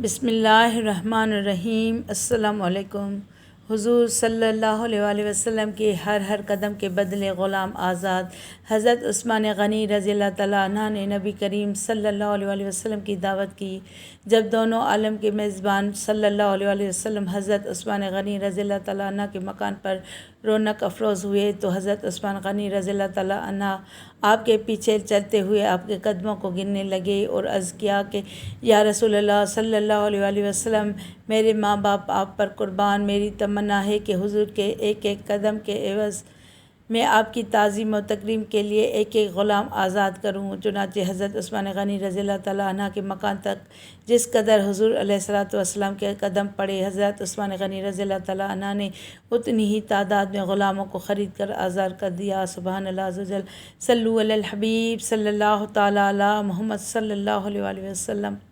बिस्मिल्लाहिर्रहमानिर्रहीम। अस्सलामु अलैकुम। हुज़ूर सल्लल्लाहु अलैहि वसल्लम के हर कदम के बदले ग़ुलाम आज़ाद हज़रत उस्मान गनी रज़ी अल्लाह तआला अन्हु ने नबी करीम सल्लल्लाहु अलैहि वसल्लम की दावत की। जब दोनों आलम के मेज़बान सल्लल्लाहु अलैहि वसल्लम हज़रत उस्मान गनी रज़ी अल्लाह तआला अन्हु के मकान पर रौनक अफरोज़ हुए तो हज़रत उस्मान गनी रज़ी अल्लाह तआला अन्हु आपके पीछे चलते हुए आपके कदमों को गिनने लगे और अर्ज़ किया कि या रसूल अल्लाह सल्लल्लाहु अलैहि वसल्लम, मेरे माँ बाप आप पर कुर्बान, मेरी तमन्ना है कि हुज़ूर के एक एक कदम के एवज़ मैं आपकी ताज़ीम और तकरीम के लिए एक एक ग़ुलाम आज़ाद करूँ। चुनांचे हज़रत उस्मान गनी रज़ी अल्लाह तआला अन्हु के मकान तक जिस कदर हुज़ूर अलैहिस्सलातु वस्सलाम के कदम पड़े, हज़रत उस्मान गनी रज़ी अल्लाह तआला अन्हु ने उतनी ही तादाद में ग़ुलामों को ख़रीद कर आज़ाद कर दिया। सुबहान अल्लाह अज़्ज़ा वजल। सल्लु अलल हबीब सल्लल्लाहु तआला अला मुहम्मद सल्लल्लाहु अलैहि वसल्लम।